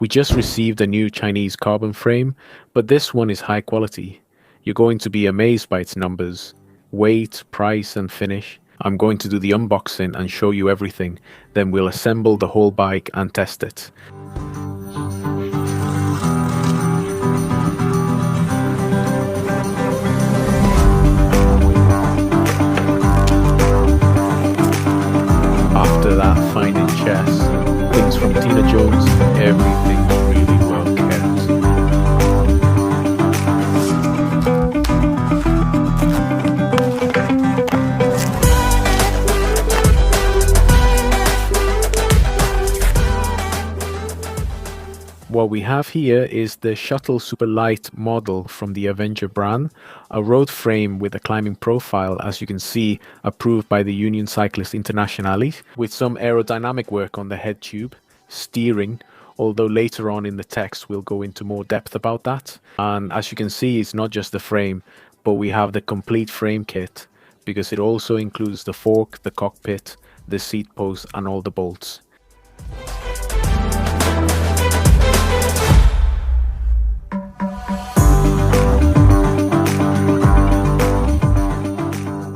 We just received a new Chinese carbon frame, but this one is high quality. You're going to be amazed by its numbers, weight, price and finish. I'm going to do the unboxing and show you everything, then we'll assemble the whole bike and test it. After that finding chest, things from Tina Jones, everything's really well kept. What we have here is the Shuttle Super Light model from the Avenger brand, a road frame with a climbing profile, as you can see, approved by the Union Cyclist Internationale, with some aerodynamic work on the head tube, steering, although later on in the text we'll go into more depth about that. And as you can see, it's not just the frame, but we have the complete frame kit, because it also includes the fork, the cockpit, the seat post and all the bolts.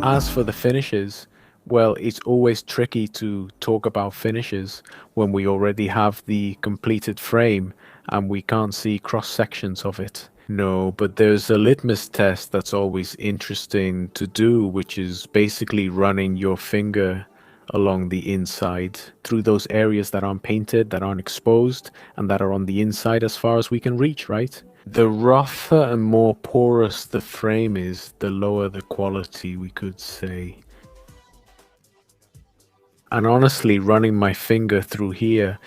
As for the finishes, well, it's always tricky to talk about finishes when we already have the completed frame and we can't see cross sections of it. No, but there's a litmus test that's always interesting to do, which is basically running your finger along the inside through those areas that aren't painted, that aren't exposed, and that are on the inside as far as we can reach, right? The rougher and more porous the frame is, the lower the quality, we could say. And honestly, running my finger through here,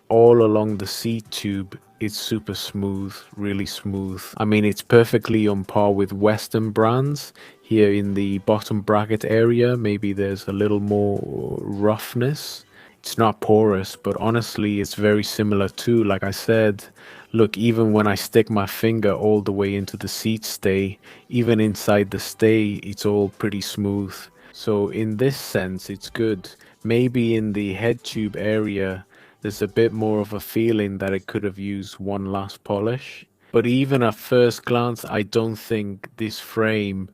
all along the seat tube, it's super smooth, really smooth. I mean, it's perfectly on par with Western brands. Here in the bottom bracket area, maybe there's a little more roughness. It's not porous, but honestly, it's very similar too. Like I said, look, even when I stick my finger all the way into the seat stay, even inside the stay, it's all pretty smooth. So in this sense, it's good. Maybe in the head tube area, there's a bit more of a feeling that it could have used one last polish. But even at first glance, I don't think this frame,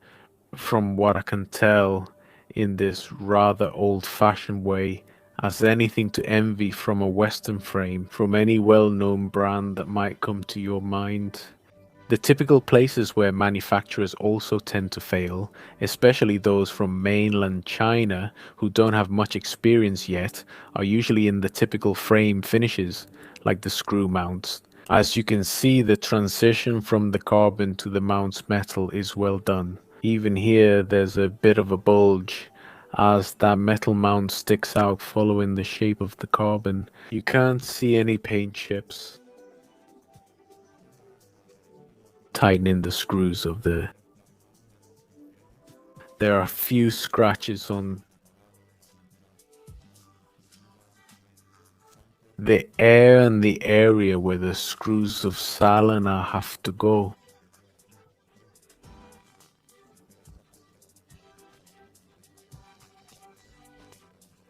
from what I can tell in this rather old-fashioned way, has anything to envy from a Western frame, from any well-known brand that might come to your mind. The typical places where manufacturers also tend to fail, especially those from mainland China who don't have much experience yet, are usually in the typical frame finishes, like the screw mounts. As you can see, the transition from the carbon to the mount's metal is well done. Even here there's a bit of a bulge, as that metal mount sticks out following the shape of the carbon. You can't see any paint chips. Tightening the screws of there are a few scratches on the air and the area where the screws of Salina have to go.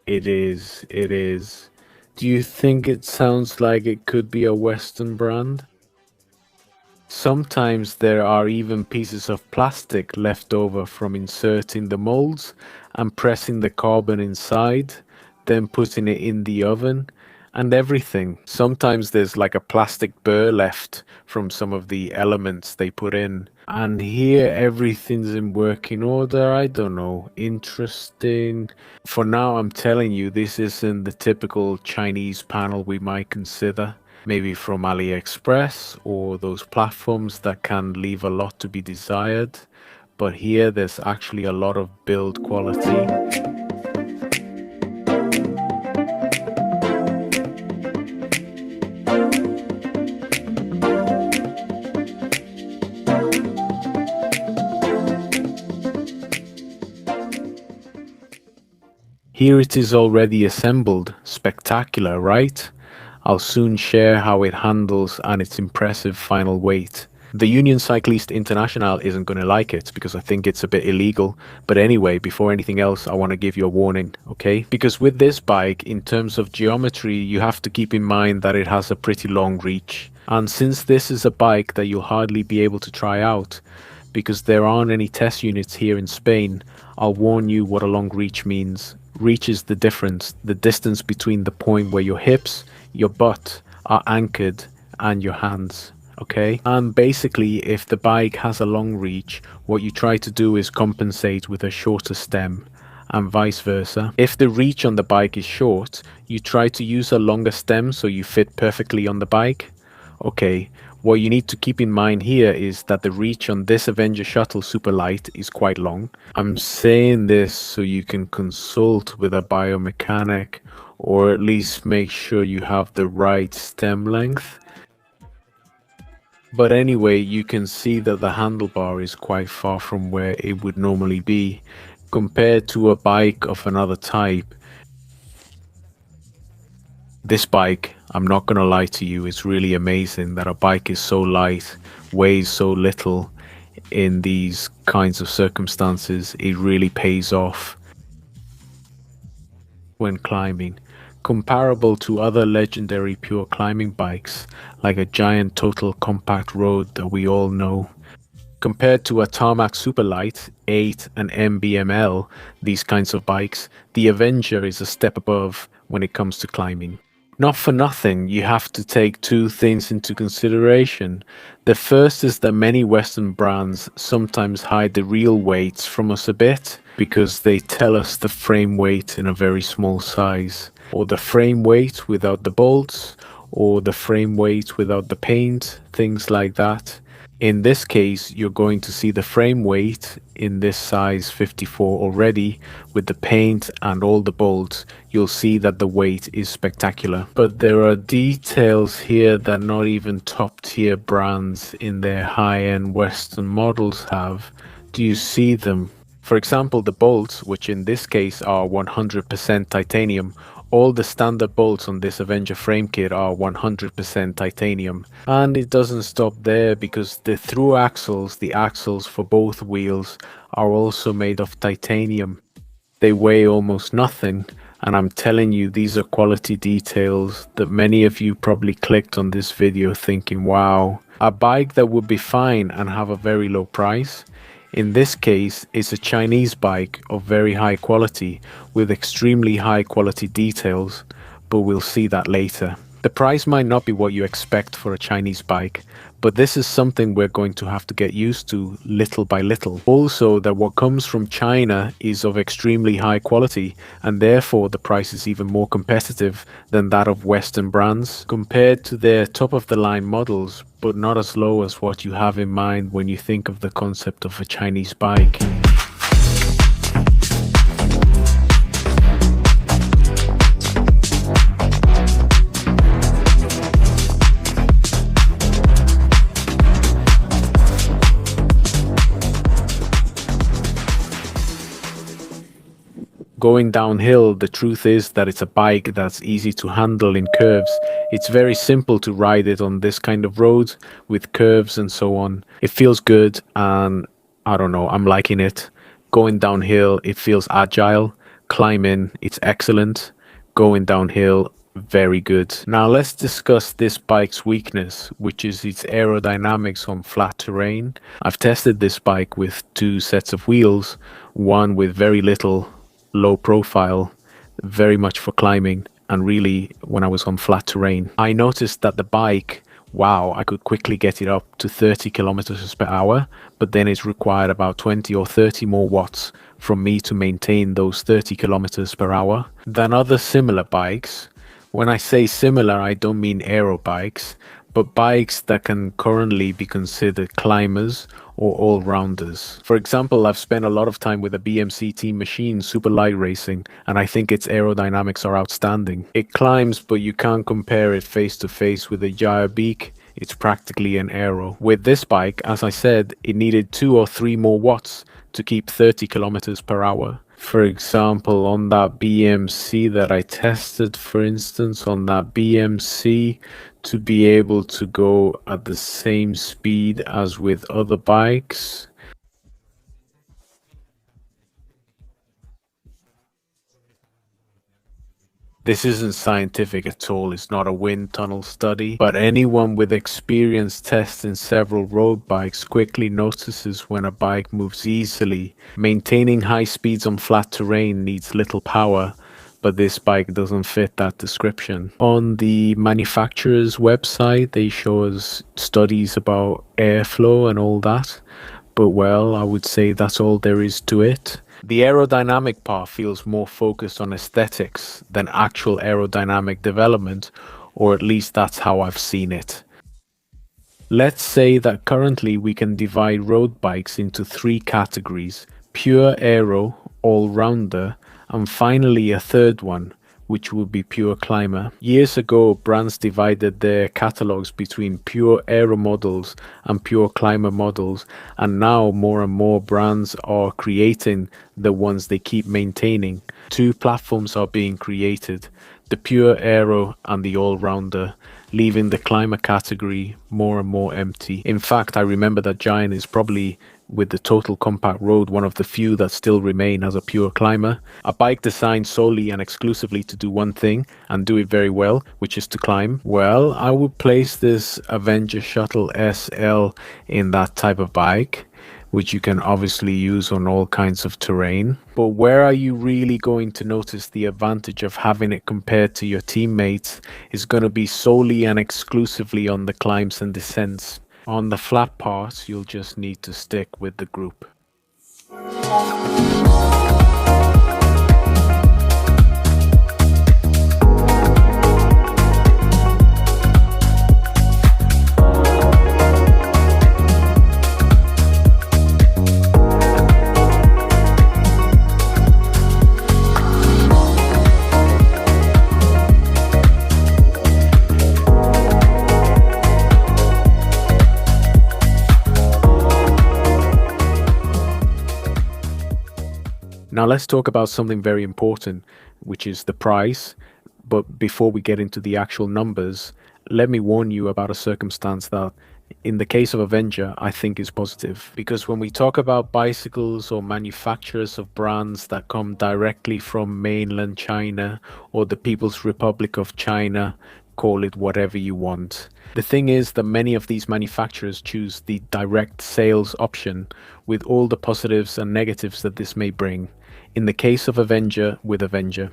It is. Do you think it sounds like it could be a Western brand? Sometimes there are even pieces of plastic left over from inserting the molds and pressing the carbon inside, then putting it in the oven and everything. Sometimes there's like a plastic burr left from some of the elements they put in. And here everything's in working order. I don't know. Interesting. For now, I'm telling you, this isn't the typical Chinese panel we might consider. Maybe from AliExpress or those platforms that can leave a lot to be desired. But here there's actually a lot of build quality. Here it is already assembled. Spectacular, right? I'll soon share how it handles and its impressive final weight. The Union Cycliste International isn't going to like it because I think it's a bit illegal. But anyway, before anything else, I want to give you a warning, okay? Because with this bike, in terms of geometry, you have to keep in mind that it has a pretty long reach. And since this is a bike that you'll hardly be able to try out, because there aren't any test units here in Spain, I'll warn you what a long reach means. Reach is the difference, the distance between the point where your hips, your butt are anchored and your hands. Okay, and basically, if the bike has a long reach, what you try to do is compensate with a shorter stem, and vice versa. If the reach on the bike is short, you try to use a longer stem so you fit perfectly on the bike. Okay, what you need to keep in mind here is that the reach on this Avenger Shuttle Super Light is quite long. I'm saying this so you can consult with a biomechanic, or at least make sure you have the right stem length. But anyway, you can see that the handlebar is quite far from where it would normally be. Compared to a bike of another type, this bike, I'm not gonna lie to you, it's really amazing that a bike is so light, weighs so little in these kinds of circumstances. It really pays off when climbing. Comparable to other legendary pure climbing bikes, like a giant total compact road that we all know. Compared to a Tarmac Superlight, 8 and MBML, these kinds of bikes, the Avenger is a step above when it comes to climbing. Not for nothing, you have to take two things into consideration. The first is that many Western brands sometimes hide the real weights from us a bit, because they tell us the frame weight in a very small size, or the frame weight without the bolts, or the frame weight without the paint, things like that. In this case, you're going to see the frame weight in this size 54 already. With the paint and all the bolts, you'll see that the weight is spectacular. But there are details here that not even top tier brands in their high-end Western models have. Do you see them? For example, the bolts, which in this case are 100% titanium. All the standard bolts on this Avenger frame kit are 100% titanium. And it doesn't stop there, because the through axles, the axles for both wheels, are also made of titanium. They weigh almost nothing, and I'm telling you, these are quality details that many of you probably clicked on this video thinking, wow, a bike that would be fine and have a very low price. In this case, it's a Chinese bike of very high quality with extremely high quality details, but we'll see that later. The price might not be what you expect for a Chinese bike, but this is something we're going to have to get used to little by little. Also, that what comes from China is of extremely high quality, and therefore the price is even more competitive than that of Western brands compared to their top of the line models, but not as low as what you have in mind when you think of the concept of a Chinese bike. Going downhill, the truth is that it's a bike that's easy to handle in curves. It's very simple to ride it on this kind of road with curves and so on. It feels good, and I don't know, I'm liking it. Going downhill, it feels agile. Climbing, it's excellent. Going downhill, very good. Now let's discuss this bike's weakness, which is its aerodynamics on flat terrain. I've tested this bike with two sets of wheels, one with very little, low profile, very much for climbing, and really when I was on flat terrain. I noticed that the bike, wow, I could quickly get it up to 30 kilometers per hour, but then it required about 20 or 30 more watts from me to maintain those 30 kilometers per hour than other similar bikes. When I say similar, I don't mean aero bikes, but bikes that can currently be considered climbers or all-rounders. For example, I've spent a lot of time with a BMC Team Machine Super Light Racing, and I think its aerodynamics are outstanding. It climbs, but you can't compare it face to face with a gyre beak. It's practically an aero. With this bike, as I said, it needed 2 or 3 more watts to keep 30 kilometers per hour. For example, on that BMC that I tested, for instance, on that BMC to be able to go at the same speed as with other bikes. This isn't scientific at all, it's not a wind tunnel study, but anyone with experience testing several road bikes quickly notices when a bike moves easily. Maintaining high speeds on flat terrain needs little power, but this bike doesn't fit that description. On the manufacturer's website, they show us studies about airflow and all that, but well, I would say that's all there is to it. The aerodynamic part feels more focused on aesthetics than actual aerodynamic development, or at least that's how I've seen it. Let's say that currently we can divide road bikes into three categories: pure aero, all-rounder, and finally a third one, which would be pure climber. Years ago, brands divided their catalogs between pure aero models and pure climber models, and now more and more brands are creating the ones they keep maintaining. Two platforms are being created: the pure aero and the all-rounder, leaving the climber category more and more empty. In fact, I remember that Giant is probably, with the total compact road, one of the few that still remain as a pure climber. A bike designed solely and exclusively to do one thing and do it very well, which is to climb. Well, I would place this Avenger Shuttle SL in that type of bike, which you can obviously use on all kinds of terrain. But where are you really going to notice the advantage of having it compared to your teammates is going to be solely and exclusively on the climbs and descents. On the flat parts, you'll just need to stick with the group. Now let's talk about something very important, which is the price. But before we get into the actual numbers, let me warn you about a circumstance that, in the case of Avenger, I think is positive. Because when we talk about bicycles or manufacturers of brands that come directly from mainland China or the People's Republic of China, call it whatever you want. The thing is that many of these manufacturers choose the direct sales option, with all the positives and negatives that this may bring. In the case of Avenger,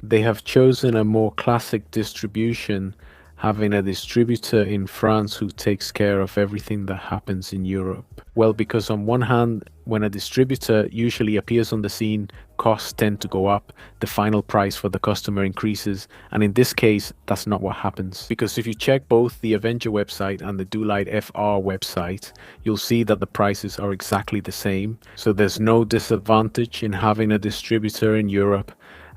they have chosen a more classic distribution, having a distributor in France who takes care of everything that happens in Europe. Well, because on one hand, when a distributor usually appears on the scene, costs tend to go up, the final price for the customer increases, and in this case, that's not what happens. Because if you check both the Avenger website and the Doolite FR website, you'll see that the prices are exactly the same. So there's no disadvantage in having a distributor in Europe.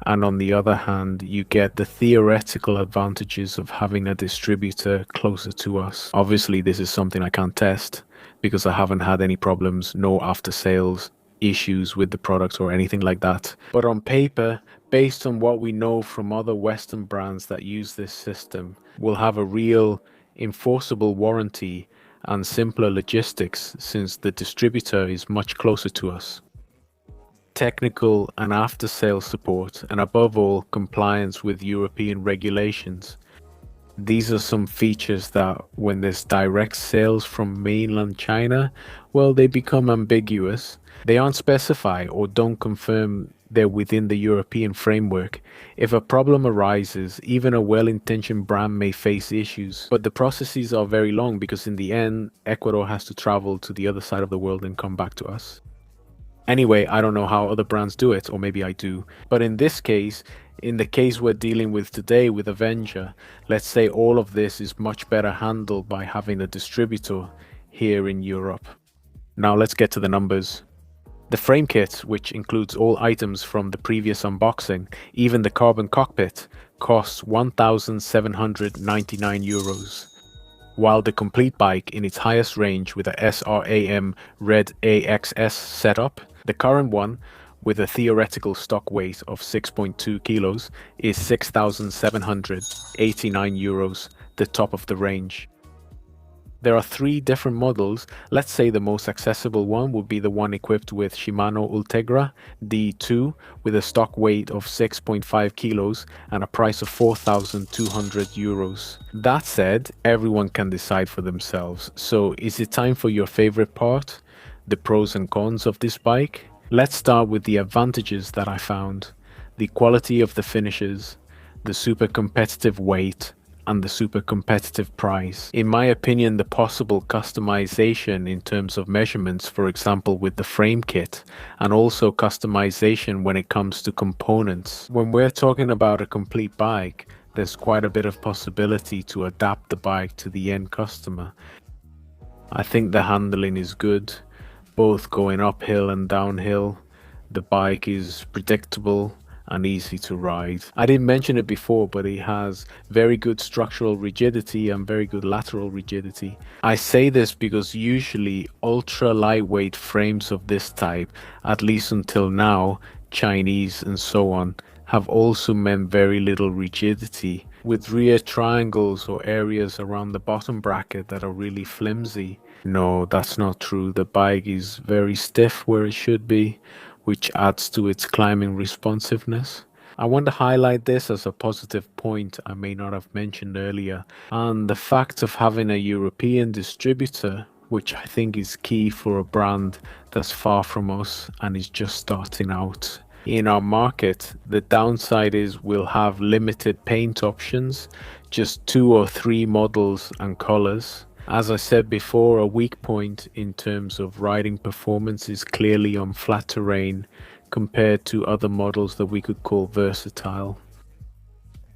And on the other hand, you get the theoretical advantages of having a distributor closer to us. Obviously, this is something I can't test because I haven't had any problems, no after sales issues with the product or anything like that. But on paper, based on what we know from other Western brands that use this system, we'll have a real enforceable warranty and simpler logistics since the distributor is much closer to us. Technical and after sales support, and above all, compliance with European regulations. These are some features that, when there's direct sales from mainland China, well, they become ambiguous. They aren't specified or don't confirm they're within the European framework. If a problem arises, even a well-intentioned brand may face issues. But the processes are very long because in the end, Ecuador has to travel to the other side of the world and come back to us. Anyway, I don't know how other brands do it, or maybe I do. But in this case, in the case we're dealing with today with Avenger, let's say all of this is much better handled by having a distributor here in Europe. Now let's get to the numbers. The frame kit, which includes all items from the previous unboxing, even the carbon cockpit, costs €1,799. While the complete bike in its highest range with a SRAM Red AXS setup, the current one, with a theoretical stock weight of 6.2 kilos, is €6,789. the top of the range. There are three different models. Let's say the most accessible one would be the one equipped with Shimano Ultegra D2 with a stock weight of 6.5 kilos and a price of 4,200 euros. That said, everyone can decide for themselves. So is it time for your favorite part? The pros and cons of this bike? Let's start with the advantages that I found. The quality of the finishes, the super competitive weight, and the super competitive price. In my opinion, the possible customization in terms of measurements, for example with the frame kit, and also customization when it comes to components. When we're talking about a complete bike, there's quite a bit of possibility to adapt the bike to the end customer. I think the handling is good, both going uphill and downhill. The bike is predictable and easy to ride. I didn't mention it before, but it has very good structural rigidity and very good lateral rigidity. I say this because usually ultra lightweight frames of this type, at least until now, Chinese and so on, have also meant very little rigidity, with rear triangles or areas around the bottom bracket that are really flimsy. No, that's not true. The bike is very stiff where it should be, which adds to its climbing responsiveness. I want to highlight this as a positive point I may not have mentioned earlier, and the fact of having a European distributor, which I think is key for a brand that's far from us and is just starting out. In our market, the downside is we'll have limited paint options, just 2 or 3 models and colors. As I said before, a weak point in terms of riding performance is clearly on flat terrain compared to other models that we could call versatile.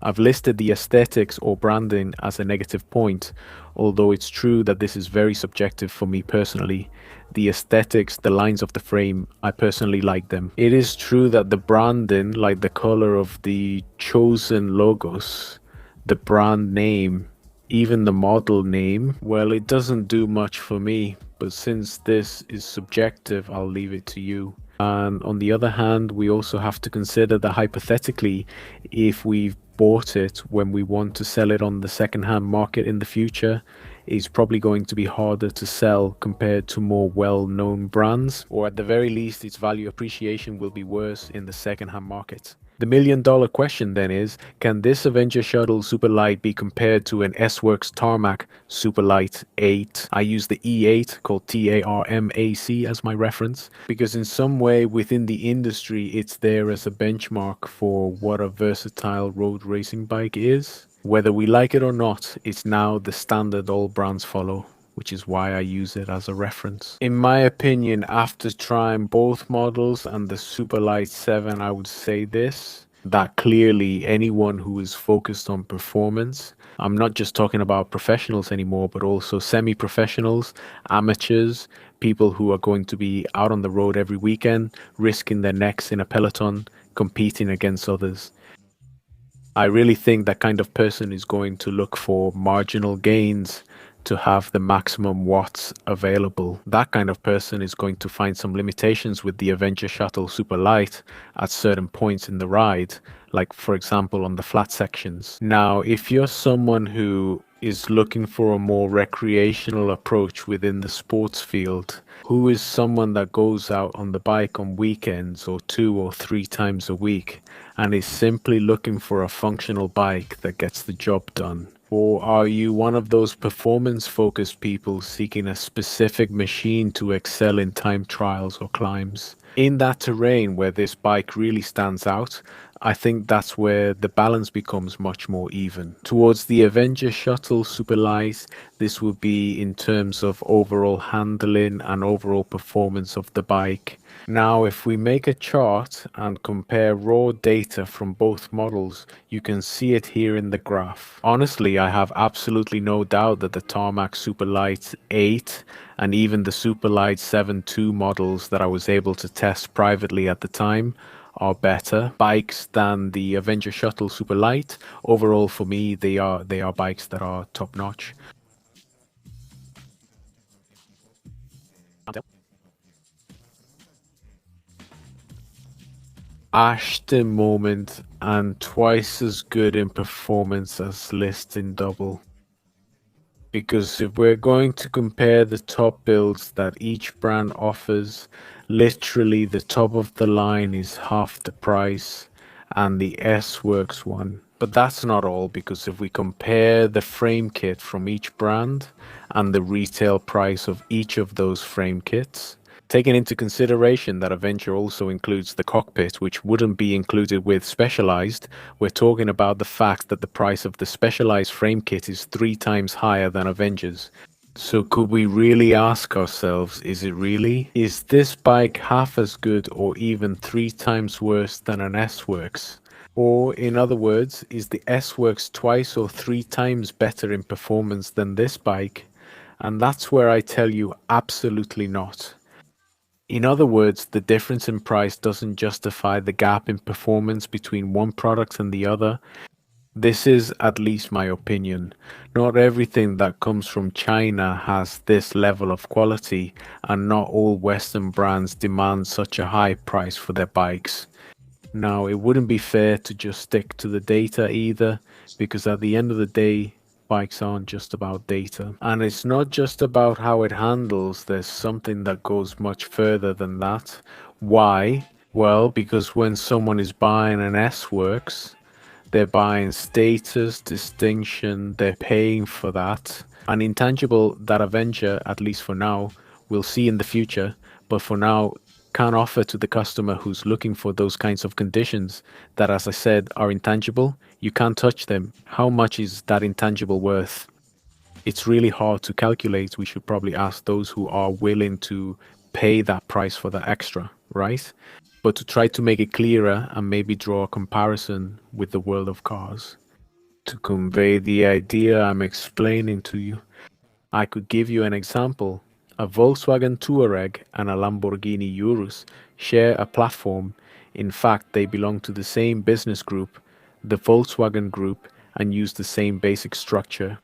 I've listed the aesthetics or branding as a negative point, although it's true that this is very subjective for me personally. The aesthetics, the lines of the frame, I personally like them. It is true that the branding, like the color of the chosen logos, the brand name, even the model name, well, it doesn't do much for me, but since this is subjective, I'll leave it to you. And on the other hand, we also have to consider that hypothetically, if we've bought it when we want to sell it on the second-hand market in the future, it's probably going to be harder to sell compared to more well-known brands, or at the very least, its value appreciation will be worse in the second-hand market. The million-dollar question then is, can this Avenger Shuttle Superlight be compared to an S-Works Tarmac Superlight 8? I use the E8, called TARMAC, as my reference, because in some way within the industry it's there as a benchmark for what a versatile road racing bike is. Whether we like it or not, it's now the standard all brands follow, which is why I use it as a reference. In my opinion, after trying both models and the Superlight 7, I would say this, that clearly anyone who is focused on performance, I'm not just talking about professionals anymore, but also semi-professionals, amateurs, people who are going to be out on the road every weekend, risking their necks in a peloton, competing against others. I really think that kind of person is going to look for marginal gains to have the maximum watts available. That kind of person is going to find some limitations with the Avenger Shuttle Super Light at certain points in the ride, like for example on the flat sections. Now, if you're someone who is looking for a more recreational approach within the sports field, who is someone that goes out on the bike on weekends or 2 or 3 times a week and is simply looking for a functional bike that gets the job done? Or are you one of those performance-focused people seeking a specific machine to excel in time trials or climbs? In that terrain where this bike really stands out, I think that's where the balance becomes much more even. Towards the Avenger Shuttle Superlight, this would be in terms of overall handling and overall performance of the bike. Now, if we make a chart and compare raw data from both models, you can see it here in the graph. Honestly, I have absolutely no doubt that the Tarmac Superlight 8 and even the Superlight 7.2 models that I was able to test privately at the time are better bikes than the Avenger Shuttle Superlight. Overall, for me, they are bikes that are top notch. Ashton moment and twice as good in performance as List in double. Because if we're going to compare the top builds that each brand offers, literally the top of the line is half the price and the S Works one. But that's not all, because if we compare the frame kit from each brand and the retail price of each of those frame kits, taking into consideration that Avenger also includes the cockpit, which wouldn't be included with Specialized, we're talking about the fact that the price of the Specialized frame kit is 3 times higher than Avenger's. So could we really ask ourselves, is it really? Is this bike half as good or even 3 times worse than an S-Works? Or in other words, is the S-Works twice or 3 times better in performance than this bike? And that's where I tell you absolutely not. In other words, the difference in price doesn't justify the gap in performance between one product and the other. This is at least my opinion. Not everything that comes from China has this level of quality, and not all Western brands demand such a high price for their bikes. Now, it wouldn't be fair to just stick to the data either, because at the end of the day, bikes aren't just about data. And it's not just about how it handles, there's something that goes much further than that. Why? Well, because when someone is buying an S-Works, they're buying status, distinction, they're paying for that. An intangible that Avenger, at least for now, we'll see in the future, but for now, can offer to the customer who's looking for those kinds of conditions that, as I said, are intangible. You can't touch them. How much is that intangible worth? It's really hard to calculate. We should probably ask those who are willing to pay that price for the extra, right? But to try to make it clearer and maybe draw a comparison with the world of cars. To convey the idea I'm explaining to you, I could give you an example. A Volkswagen Touareg and a Lamborghini Urus share a platform. In fact, they belong to the same business group, the Volkswagen Group, and use the same basic structure.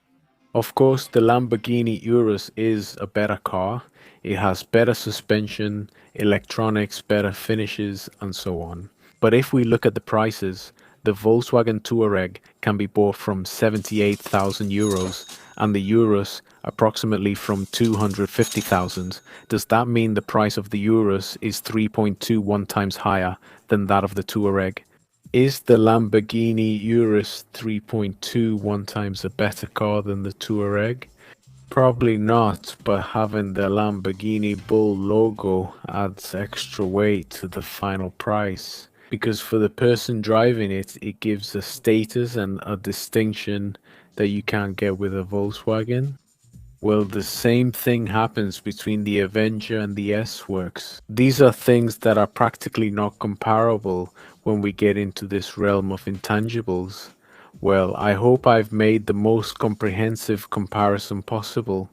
Of course, the Lamborghini Urus is a better car. It has better suspension, electronics, better finishes, and so on. But if we look at the prices, the Volkswagen Touareg can be bought from 78,000 euros and the Urus approximately from 250,000. Does that mean the price of the Urus is 3.21 times higher than that of the Touareg? Is the Lamborghini Urus 3.21 times a better car than the Touareg? Probably not, but having the Lamborghini Bull logo adds extra weight to the final price. Because for the person driving it, it gives a status and a distinction that you can't get with a Volkswagen. Well, the same thing happens between the Avenger and the S-Works. These are things that are practically not comparable when we get into this realm of intangibles. Well, I hope I've made the most comprehensive comparison possible.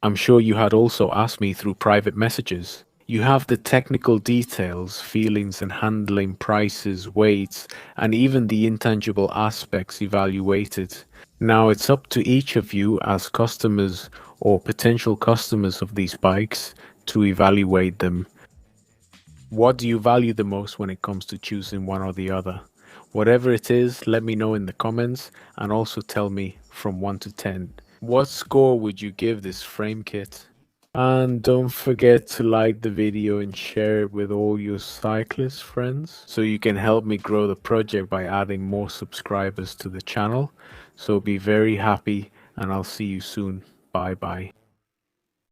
I'm sure you had also asked me through private messages. You have the technical details, feelings and handling, prices, weights, and even the intangible aspects evaluated. Now it's up to each of you as customers or potential customers of these bikes to evaluate them. What do you value the most when it comes to choosing one or the other? Whatever it is, let me know in the comments and also tell me from 1 to 10. What score would you give this frame kit? And don't forget to like the video and share it with all your cyclist friends so you can help me grow the project by adding more subscribers to the channel. So be very happy and I'll see you soon. Bye bye.